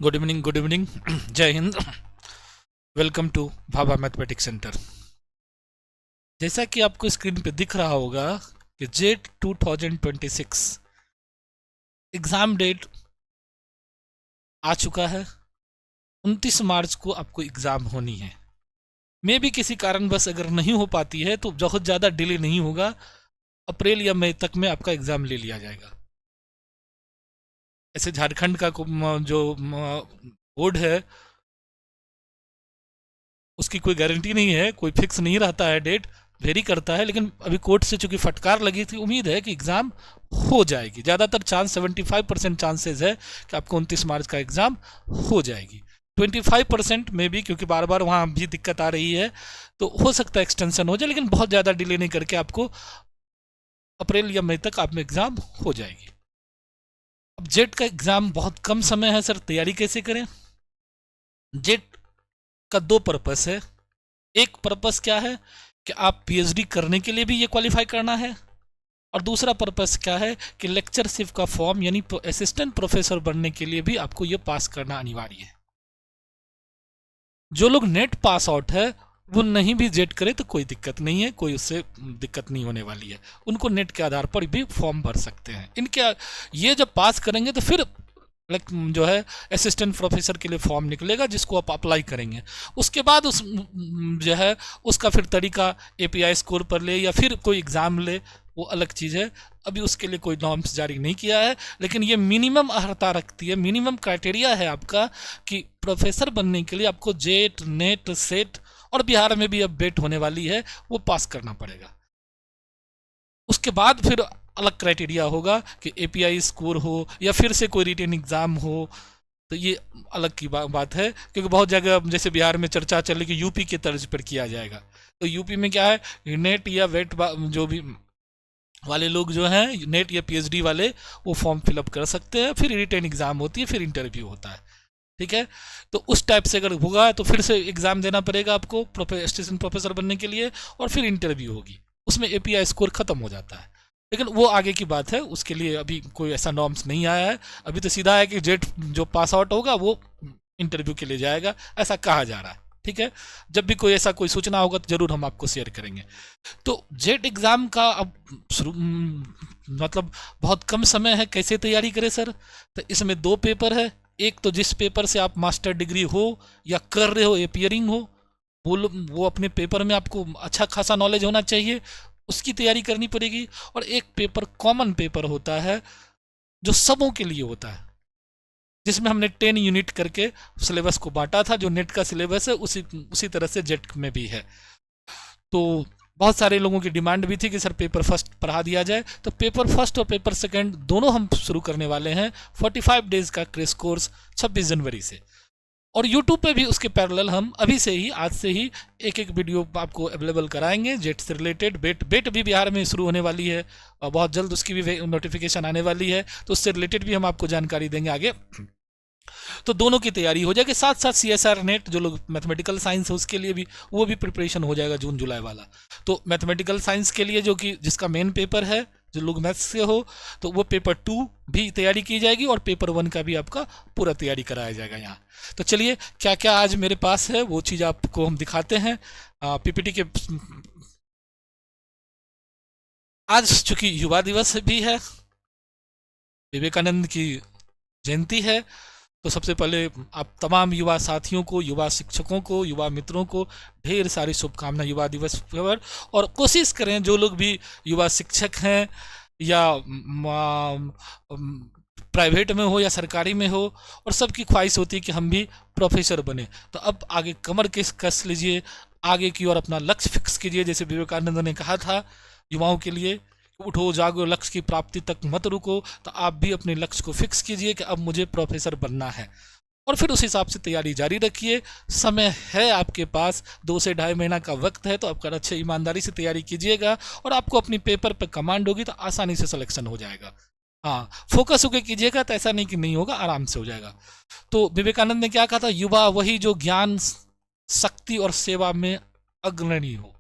Good evening, good evening. Jai Hind. Welcome to Bhabha mathematics centre. जैसा कि आपको स्क्रीन पे दिख रहा होगा कि जेट 2026 एग्ज़ाम डेट आ चुका है। 29 मार्च को आपको एग्ज़ाम होनी है। मे भी किसी कारणवश अगर नहीं हो पाती है तो बहुत ज़्यादा डिले नहीं होगा, अप्रैल या मई तक में आपका एग्ज़ाम ले लिया जाएगा। ऐसे झारखंड का जो बोर्ड है उसकी कोई गारंटी नहीं है, कोई फिक्स नहीं रहता है, डेट वेरी करता है। लेकिन अभी कोर्ट से चूंकि फटकार लगी थी, उम्मीद है कि एग्ज़ाम हो जाएगी। ज़्यादातर चांस 75% चांसेस है कि आपको 29 मार्च का एग्ज़ाम हो जाएगी। 25% में भी, क्योंकि बार बार वहाँ भी दिक्कत आ रही है, तो हो सकता है एक्सटेंशन हो जाए, लेकिन बहुत ज़्यादा डिले नहीं करके आपको अप्रैल या मई तक आप में एग्ज़ाम हो जाएगी। अब जेट का एग्ज़ाम बहुत कम समय है सर, तैयारी कैसे करें? जेट का दो पर्पस है। एक पर्पस क्या है कि आप पीएचडी करने के लिए भी ये क्वालिफाई करना है, और दूसरा पर्पस क्या है कि लेक्चरशिप का फॉर्म यानी असिस्टेंट प्रोफेसर बनने के लिए भी आपको ये पास करना अनिवार्य है। जो लोग नेट पास आउट है वो नहीं भी जेट करे तो कोई दिक्कत नहीं है, कोई उससे दिक्कत नहीं होने वाली है। उनको नेट के आधार पर भी फॉर्म भर सकते हैं। इनके ये जब पास करेंगे तो फिर जो है असिस्टेंट प्रोफेसर के लिए फॉर्म निकलेगा, जिसको आप अप्लाई करेंगे। उसके बाद उस जो है उसका फिर तरीका एपीआई स्कोर पर ले या फिर कोई एग्ज़ाम ले, वो अलग चीज़ है। अभी उसके लिए कोई नॉर्म्स जारी नहीं किया है, लेकिन ये मिनिमम अर्हता रखती है, मिनिमम क्राइटेरिया है आपका कि प्रोफेसर बनने के लिए आपको जेट, नेट, सेट और बिहार में भी अब बेट होने वाली है, वो पास करना पड़ेगा। उसके बाद फिर अलग क्राइटेरिया होगा कि एपीआई स्कोर हो या फिर से कोई रिटेन एग्ज़ाम हो, तो ये अलग की बात है। क्योंकि बहुत जगह जैसे बिहार में चर्चा चल रही कि यूपी के तर्ज पर किया जाएगा, तो यूपी में क्या है, नेट या वेट जो भी वाले लोग जो हैं, नेट या पीएचडी वाले, वो फॉर्म फिलअप कर सकते हैं। फिर रिटेन एग्ज़ाम होती है, फिर इंटरव्यू होता है। ठीक है, तो उस टाइप से अगर होगा तो फिर से एग्ज़ाम देना पड़ेगा आपको असिस्टेंट प्रोफेसर बनने के लिए, और फिर इंटरव्यू होगी। उसमें एपीआई स्कोर ख़त्म हो जाता है, लेकिन वो आगे की बात है। उसके लिए अभी कोई ऐसा नॉर्म्स नहीं आया है। अभी तो सीधा है कि जेट जो पास आउट होगा वो इंटरव्यू के लिए जाएगा, ऐसा कहा जा रहा है। ठीक है, जब भी कोई ऐसा कोई सूचना होगा तो ज़रूर हम आपको शेयर करेंगे। तो जेट एग्ज़ाम का अब शुरू मतलब बहुत कम समय है। कैसे तैयारी करें सर? तो इसमें दो पेपर है। एक तो जिस पेपर से आप मास्टर डिग्री हो या कर रहे हो, एपियरिंग हो, वो अपने पेपर में आपको अच्छा खासा नॉलेज होना चाहिए, उसकी तैयारी करनी पड़ेगी। और एक पेपर कॉमन पेपर होता है जो सबों के लिए होता है, जिसमें हमने 10 यूनिट करके सिलेबस को बांटा था। जो नेट का सिलेबस है उसी तरह से जेट में भी है। तो बहुत सारे लोगों की डिमांड भी थी कि सर पेपर फर्स्ट पढ़ा दिया जाए, तो पेपर फर्स्ट और पेपर सेकंड दोनों हम शुरू करने वाले हैं। 45 डेज का क्रैश कोर्स 26 जनवरी से, और यूट्यूब पे भी उसके पैरेलल हम अभी से ही, आज से ही एक एक वीडियो आपको अवेलेबल कराएंगे जेट से रिलेटेड। बेट भी बिहार में शुरू होने वाली है, और बहुत जल्द उसकी भी नोटिफिकेशन आने वाली है, तो उससे रिलेटेड भी हम आपको जानकारी देंगे आगे। तो दोनों की तैयारी हो जाएगी। साथ साथ सीएसआर नेट जो लोग मैथमेटिकल साइंस है उसके लिए भी, वो भी प्रिपरेशन हो जाएगा जून जुलाई वाला। तो मैथमेटिकल साइंस के लिए जो कि जिसका मेन पेपर है, जो लोग मैथ्स से हो, तो वो पेपर 2 भी तैयारी की जाएगी, और पेपर 1 का भी आपका पूरा तैयारी कराया जाएगा यहाँ। तो चलिए, क्या क्या आज मेरे पास है वो चीज़ आपको हम दिखाते हैं पीपीटी के। आज चूंकि युवा दिवस भी है, विवेकानंद की जयंती है, तो सबसे पहले आप तमाम युवा साथियों को, युवा शिक्षकों को, युवा मित्रों को ढेर सारी शुभकामनाएं युवा दिवस पर। और कोशिश करें, जो लोग भी युवा शिक्षक हैं या प्राइवेट में हो या सरकारी में हो, और सबकी ख्वाहिश होती है कि हम भी प्रोफेसर बने, तो अब आगे कमर कस लीजिए, आगे की ओर अपना लक्ष्य फिक्स कीजिए। जैसे विवेकानंद ने कहा था युवाओं के लिए, उठो जागो लक्ष्य की प्राप्ति तक मत रुको, तो आप भी अपने लक्ष्य को फिक्स कीजिए कि अब मुझे प्रोफेसर बनना है, और फिर उस हिसाब से तैयारी जारी रखिए। समय है आपके पास, 2 से ढाई महीना का वक्त है, तो आप अच्छे ईमानदारी से तैयारी कीजिएगा, और आपको अपनी पेपर पर कमांड होगी तो आसानी से सिलेक्शन हो जाएगा। हाँ, फोकस होकर कीजिएगा तो ऐसा नहीं कि नहीं होगा, आराम से हो जाएगा। तो विवेकानंद ने क्या कहा था, युवा वही जो ज्ञान, शक्ति और सेवा में अग्रणी हो।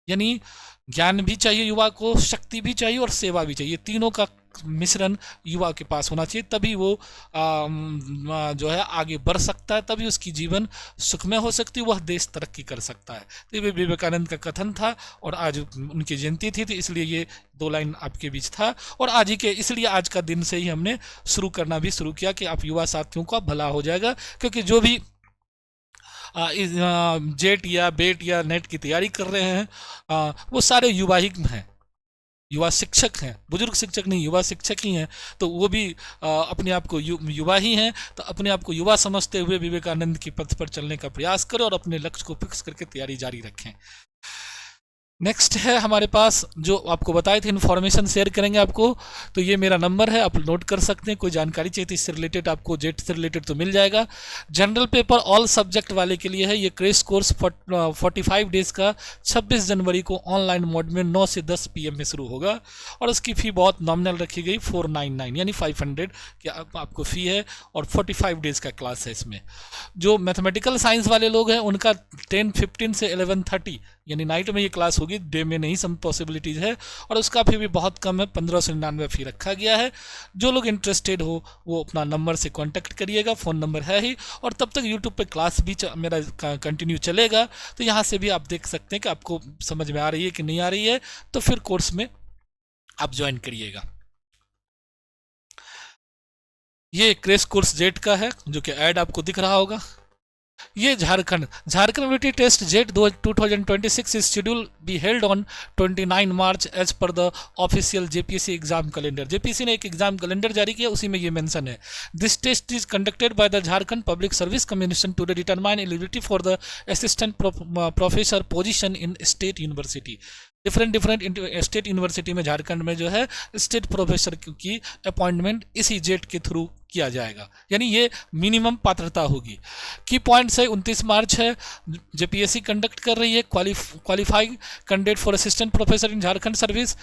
यानी ज्ञान भी चाहिए युवा को, शक्ति भी चाहिए और सेवा भी चाहिए, तीनों का मिश्रण युवा के पास होना चाहिए, तभी वो जो है आगे बढ़ सकता है, तभी उसकी जीवन सुखमय हो सकती है, वह देश तरक्की कर सकता है। तो ये विवेकानंद का कथन था और आज उनकी जयंती थी, तो इसलिए ये 2 लाइन आपके बीच था। और आज ही के इसलिए आज का दिन से ही हमने शुरू करना भी शुरू किया कि आप युवा साथियों का भला हो जाएगा, क्योंकि जो भी जेट या बेट या नेट की तैयारी कर रहे हैं वो सारे युवा ही हैं, युवा शिक्षक हैं, बुजुर्ग शिक्षक नहीं, युवा शिक्षक ही हैं। तो वो भी अपने आप को युवा ही हैं, तो अपने आप को युवा समझते हुए विवेकानंद की पथ पर चलने का प्रयास करें और अपने लक्ष्य को फिक्स करके तैयारी जारी रखें। नेक्स्ट है हमारे पास जो आपको बताए थे, इन्फॉर्मेशन शेयर करेंगे आपको, तो ये मेरा नंबर है, आप नोट कर सकते हैं। कोई जानकारी चाहिए तो इससे रिलेटेड आपको जेट से रिलेटेड तो मिल जाएगा। जनरल पेपर ऑल सब्जेक्ट वाले के लिए है ये क्रैश कोर्स 45 डेज का 26 जनवरी को ऑनलाइन मोड में 9 से 10 PM में शुरू होगा और उसकी फ़ी बहुत नॉमिनल रखी गई 499 यानी 500 की आपको फ़ी है और 45 डेज़ का क्लास है इसमें। जो मैथमेटिकल साइंस वाले लोग हैं उनका 10:15 से 11:30 यानी नाइट में ये क्लास होगी, डे में नहीं, सम पॉसिबिलिटीज़ है और उसका फी भी बहुत कम है, 1599 फी रखा गया है। जो लोग इंटरेस्टेड हो वो अपना नंबर से कांटेक्ट करिएगा, फ़ोन नंबर है ही, और तब तक यूट्यूब पे क्लास भी मेरा कंटिन्यू चलेगा, तो यहाँ से भी आप देख सकते हैं कि आपको समझ में आ रही है कि नहीं आ रही है, तो फिर कोर्स में आप ज्वाइन करिएगा। ये क्रैश कोर्स जेट का है जो कि ऐड आपको दिख रहा होगा। ये Jharkhand ability test JET 2026 is schedule be held on 29 March as per the official JPSC exam calendar. JPSC ने एक एग्जाम कैलेंडर जारी किया, उसी में ये मेंशन है। This test is conducted by the Jharkhand Public Service Commission to determine eligibility for the assistant professor position in state university. Different state university में झारखंड में जो है स्टेट प्रोफेसर की अपॉइंटमेंट इसी जेट के थ्रू किया जाएगा, यानी ये मिनिमम पात्रता होगी। की पॉइंट्स है 29 मार्च है, जेपीएससी कंडक्ट कर रही है qualified candidate for assistant professor in Jharkhand service.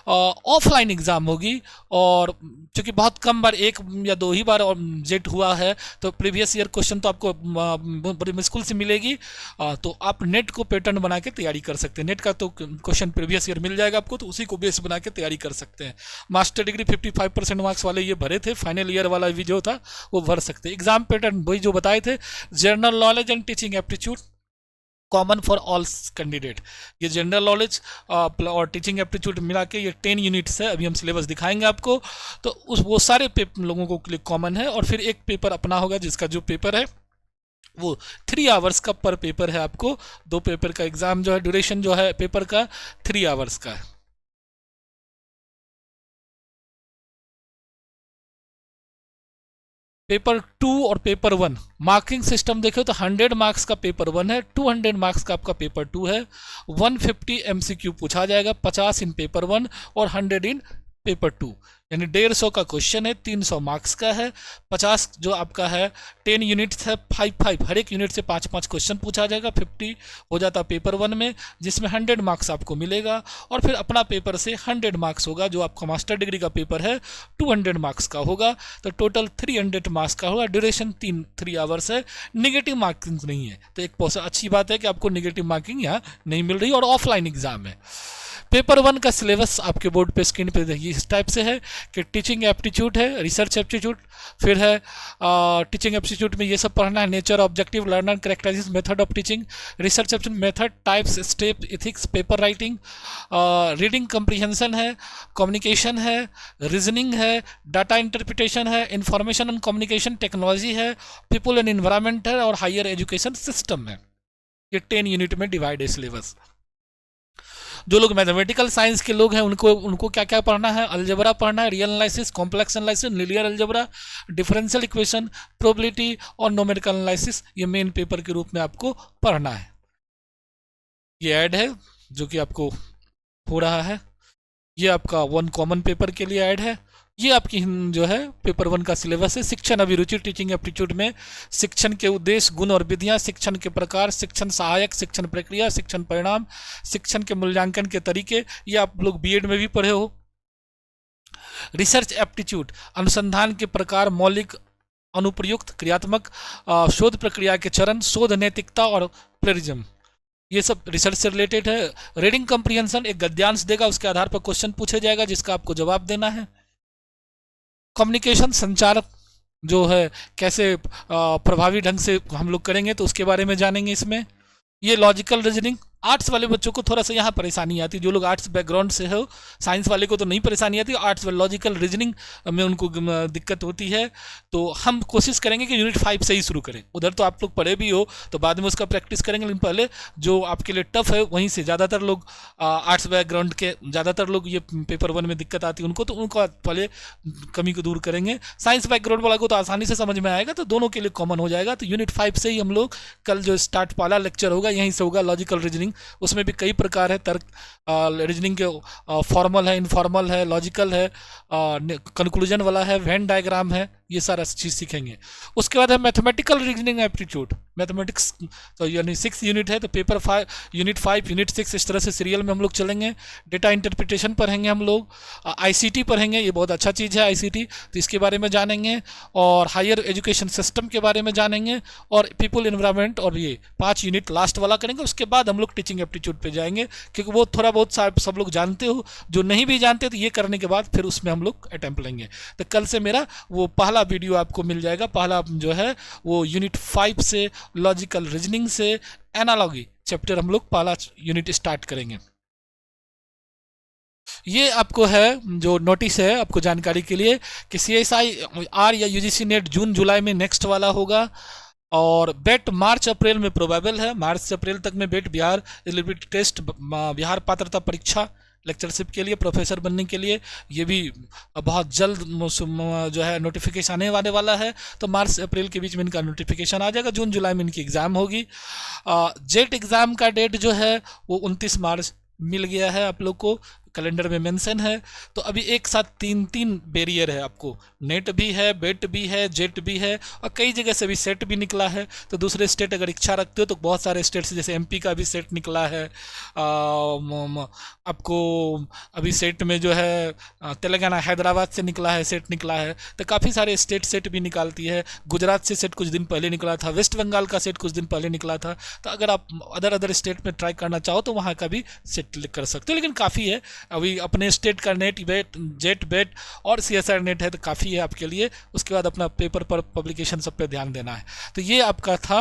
Offline exam होगी और चूंकि बहुत कम बार, 1 या 2 ही बार जेट हुआ है, तो प्रीवियस ईयर क्वेश्चन तो आपको बड़ी मुश्किल से मिलेगी, तो आप नेट को पैटर्न बना के तैयारी कर सकते हैं। नेट का तो क्वेश्चन प्रीवियस ईयर मिल जाएगा आपको, तो उसी को बेस बना के तैयारी कर सकते हैं। मास्टर डिग्री 55% मार्क्स वाले ये भरे थे, फाइनल ईयर वाला भी जो था वो भर सकते हैं। एग्जाम पैटर्न वही जो बताए थे, general knowledge and teaching aptitude common for all candidate. ये जनरल नॉलेज और टीचिंग एप्टीट्यूड मिला के ये 10 यूनिट्स है, अभी हम सिलेबस दिखाएंगे आपको, तो वो सारे लोगों को लिए कॉमन है। और फिर एक पेपर अपना होगा जिसका जो पेपर है वो 3 आवर्स का पर पेपर है। आपको 2 पेपर का एग्जाम जो है, ड्यूरेशन जो है पेपर का 3 आवर्स का है। पेपर 2 और पेपर 1 मार्किंग सिस्टम देखो तो 100 मार्क्स का पेपर 1 है, 200 मार्क्स का आपका पेपर 2 है। 150 MCQ पूछा जाएगा, 50 इन पेपर 1 और 100 इन पेपर 2, यानी 150 का क्वेश्चन है, 300 मार्क्स का है। 50 जो आपका है 10 यूनिट्स है, 5 हर एक यूनिट से 5 क्वेश्चन पूछा जाएगा, 50 हो जाता पेपर 1 में, जिसमें 100 मार्क्स आपको मिलेगा। और फिर अपना पेपर से 100 मार्क्स होगा, जो आपका मास्टर डिग्री का पेपर है 200 मार्क्स का होगा, तो टोटल 300 मार्क्स का होगा। ड्यूरेशन 3 आवर्स है, निगेटिव मार्किंग नहीं है, तो एक अच्छी बात है कि आपको निगेटिव मार्किंग यहाँ नहीं मिल रही और ऑफलाइन एग्जाम है। पेपर 1 का सिलेबस आपके बोर्ड पे स्क्रीन पे देखिए इस टाइप से है कि टीचिंग एप्टीट्यूड है, रिसर्च एप्टीट्यूड, फिर है टीचिंग एप्टीट्यूड में ये सब पढ़ना है, nature, objective, learner, characteristics, method of teaching, research aptitude, method, types, step, ethics, paper writing, reading comprehension है, कम्युनिकेशन है, रीजनिंग है, डाटा इंटरप्रिटेशन है, इंफॉर्मेशन एंड कम्युनिकेशन टेक्नोलॉजी है, पीपल एंड इन्वायरमेंट है और हायर एजुकेशन सिस्टम है। ये 10 unit में डिवाइड है सिलेबस। जो लोग मैथमेटिकल साइंस के लोग हैं उनको क्या क्या पढ़ना है, अलजेब्रा पढ़ना है, real analysis, complex analysis, linear algebra, differential equation, probability और न्यूमेरिकल एनालिसिस, ये मेन पेपर के रूप में आपको पढ़ना है। ये ऐड है जो कि आपको हो रहा है, ये आपका 1 कॉमन पेपर के लिए ऐड है। ये आपकी जो है पेपर 1 का सिलेबस है। शिक्षण अभिरुचि, टीचिंग एप्टीट्यूड में शिक्षण के उद्देश्य, गुण और विधियां, शिक्षण के प्रकार, शिक्षण सहायक, शिक्षण प्रक्रिया, शिक्षण परिणाम, शिक्षण के मूल्यांकन के तरीके, ये आप लोग बीएड में भी पढ़े हो। रिसर्च एप्टीट्यूड, अनुसंधान के प्रकार, मौलिक, अनुप्रयुक्त, क्रियात्मक, शोध प्रक्रिया के चरण, शोध नैतिकता और प्लेरिज्म, ये सब रिसर्च से रिलेटेड है। रीडिंग कम्प्रीहेंशन, एक गद्यांश देगा, उसके आधार पर क्वेश्चन पूछा जाएगा जिसका आपको जवाब देना है। कम्युनिकेशन संचार जो है कैसे प्रभावी ढंग से हम लोग करेंगे तो उसके बारे में जानेंगे इसमें। ये लॉजिकल रीजनिंग आर्ट्स वाले बच्चों को थोड़ा सा यहाँ परेशानी आती है, जो लोग आर्ट्स बैकग्राउंड से हो, साइंस वाले को तो नहीं परेशानी आती, आर्ट्स लॉजिकल रीजनिंग में उनको दिक्कत होती है। तो हम कोशिश करेंगे कि यूनिट 5 से ही शुरू करें। उधर तो आप लोग पढ़े भी हो तो बाद में उसका प्रैक्टिस करेंगे, लेकिन पहले जो आपके लिए टफ है वहीं से ज़्यादातर लोग आर्ट्स बैकग्राउंड के ज़्यादातर लोग ये पेपर 1 में दिक्कत आती है उनको, तो उनको पहले कमी को दूर करेंगे। साइंस बैकग्राउंड वाला को तो आसानी से समझ में आएगा, तो दोनों के लिए कॉमन हो जाएगा। तो यूनिट 5 से ही हम लोग कल जो स्टार्ट वाला लेक्चर होगा यहीं से होगा, लॉजिकल रीजनिंग। उसमें भी कई प्रकार है, तर्क रीजनिंग के फॉर्मल है, इनफॉर्मल है, लॉजिकल है, कंक्लूजन वाला है, वेन डायग्राम है, ये सारा चीज़ सीखेंगे। उसके बाद है मैथमेटिकल रीजनिंग एप्टीट्यूड, मैथमेटिक्स तो यानी 6 यूनिट है, तो पेपर 5 यूनिट 5 यूनिट 6 इस तरह से सीरियल में हम लोग चलेंगे। डेटा इंटरप्रिटेशन पढ़ेंगे हम लोग, आईसीटी पढ़ेंगे, ये बहुत अच्छा चीज़ है आईसीटी, तो इसके बारे में जानेंगे। और हायर एजुकेशन सिस्टम के बारे में जानेंगे, और पीपल एनवायरनमेंट, और ये 5 यूनिट लास्ट वाला करेंगे। उसके बाद हम लोग टीचिंग एप्टीट्यूड पे जाएंगे, क्योंकि वो थोड़ा बहुत सब लोग जानते हो, जो नहीं भी जानते तो ये करने के बाद फिर उसमें हम लोग अटैम्प्ट लेंगे। तो कल से मेरा वो पहला वीडियो आपको मिल जाएगा, पहला जो है वो यूनिट 5 से लॉजिकल रीजनिंग से एनालॉजी चैप्टर हम लोग पहला यूनिट स्टार्ट करेंगे। ये आपको है जो नोटिस है आपको जानकारी के लिए कि CSIR या UGC नेट जून जुलाई में नेक्स्ट वाला होगा, और बेट मार्च अप्रैल में प्रोबेबल है। मार्च से अप्रैल तक में बेट बिहार एलिजिबिलिटी टेस्ट, बिहार पात्रता परीक्षा लेक्चरशिप के लिए, प्रोफेसर बनने के लिए, ये भी बहुत जल्द जो है नोटिफिकेशन आने वाला है। तो मार्च से अप्रैल के बीच में इनका नोटिफिकेशन आ जाएगा। जून जुलाई में इनकी एग्ज़ाम होगी। जेट एग्ज़ाम का डेट जो है वो 29 मार्च मिल गया है आप लोग को, कैलेंडर में मेंशन है। तो अभी एक साथ 3 बैरियर है आपको, नेट भी है, बेट भी है, जेट भी है, और कई जगह से भी सेट भी निकला है। तो दूसरे स्टेट अगर इच्छा रखते हो तो बहुत सारे स्टेट जैसे MP का भी सेट निकला है, आपको अभी सेट में जो है तेलंगाना हैदराबाद से निकला है, सेट निकला है। तो काफ़ी सारे स्टेट सेट भी निकालती है। गुजरात से सेट कुछ दिन पहले निकला था, वेस्ट बंगाल का सेट कुछ दिन पहले निकला था। तो अगर आप अदर स्टेट में ट्राई करना चाहो तो वहाँ का भी सेट कर सकते हो, लेकिन काफ़ी है अभी अपने स्टेट का नेट, बेट, जेट, बेट और CSIR नेट है तो काफ़ी है आपके लिए। उसके बाद अपना पेपर पर पब्लिकेशन सब पे ध्यान देना है। तो ये आपका था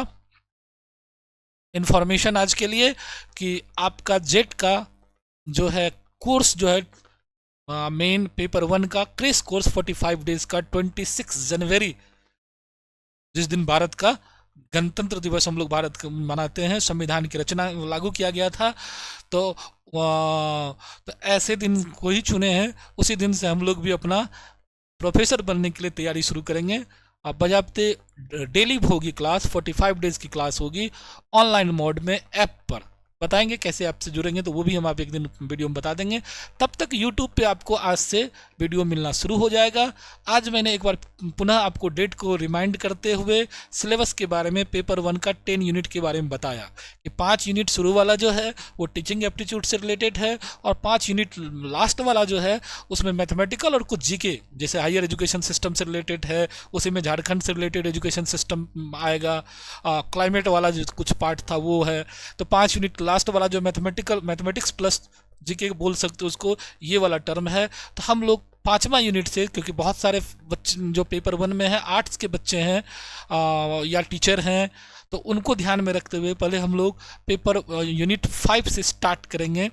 इंफॉर्मेशन आज के लिए कि आपका जेट का जो है कोर्स जो है मेन पेपर 1 का क्रेश कोर्स 45 डेज का 26 जनवरी, जिस दिन भारत का गणतंत्र दिवस हम लोग भारत मनाते हैं, संविधान की रचना लागू किया गया था। तो ऐसे दिन को ही चुने हैं, उसी दिन से हम लोग भी अपना प्रोफेसर बनने के लिए तैयारी शुरू करेंगे। अब बजाबते डेली होगी क्लास, 45 डेज की क्लास होगी ऑनलाइन मोड में, ऐप पर बताएंगे कैसे ऐप से जुड़ेंगे, तो वो भी हम आप एक दिन वीडियो में बता देंगे। तब तक यूट्यूब पे आपको आज से वीडियो मिलना शुरू हो जाएगा। आज मैंने एक बार पुनः आपको डेट को रिमाइंड करते हुए सिलेबस के बारे में, पेपर 1 का 10 यूनिट के बारे में बताया कि 5 यूनिट शुरू वाला जो है वो टीचिंग एप्टीट्यूड से रिलेटेड है, और 5 यूनिट लास्ट वाला जो है उसमें मैथमेटिकल और कुछ जीके जैसे हायर एजुकेशन सिस्टम से रिलेटेड है, उसी में झारखंड से रिलेटेड एजुकेशन सिस्टम आएगा। क्लाइमेट वाला जो कुछ पार्ट था वो है। तो 5 यूनिट लास्ट वाला जो मैथमेटिक्स प्लस जीके बोल सकते हो उसको, ये वाला टर्म है। तो हम लोग 5वां यूनिट से, क्योंकि बहुत सारे बच्चे जो पेपर 1 में है आर्ट्स के बच्चे हैं या टीचर हैं, तो उनको ध्यान में रखते हुए पहले हम लोग पेपर यूनिट 5 से स्टार्ट करेंगे,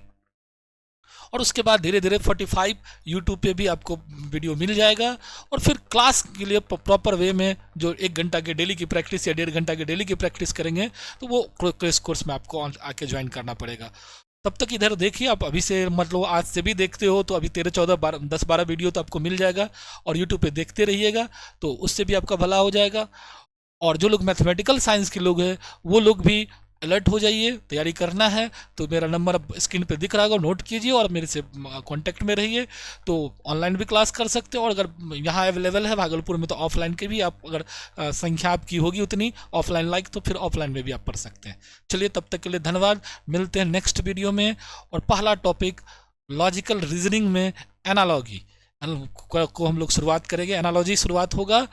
और उसके बाद धीरे धीरे 45 यूट्यूब पे भी आपको वीडियो मिल जाएगा। और फिर क्लास के लिए प्रॉपर वे में जो 1 घंटा के डेली की प्रैक्टिस या 1.5 घंटा की डेली की प्रैक्टिस करेंगे, तो वो क्रेश कोर्स में आपको आके ज्वाइन करना पड़ेगा। तब तक इधर देखिए, आप अभी से मतलब आज से भी देखते हो तो अभी 13, 14, 10, 12 वीडियो तो आपको मिल जाएगा, और यूट्यूब पे देखते रहिएगा तो उससे भी आपका भला हो जाएगा। और जो लोग मैथमेटिकल साइंस के लोग हैं वो लोग भी अलर्ट हो जाइए, तैयारी करना है तो मेरा नंबर अब स्क्रीन पे दिख रहा होगा, नोट कीजिए और मेरे से कांटेक्ट में रहिए। तो ऑनलाइन भी क्लास कर सकते हो, और अगर यहाँ अवेलेबल है भागलपुर में तो ऑफलाइन के भी आप अगर संख्या आपकी होगी उतनी ऑफलाइन लाइक, तो फिर ऑफलाइन में भी आप पढ़ सकते हैं। चलिए तब तक के लिए धन्यवाद, मिलते हैं नेक्स्ट वीडियो में। और पहला टॉपिक लॉजिकल रीजनिंग में एनालॉजी को हम लोग शुरुआत करेंगे, एनालॉजी शुरुआत होगा।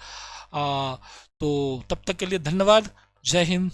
तो तब तक के लिए धन्यवाद, जय हिंद।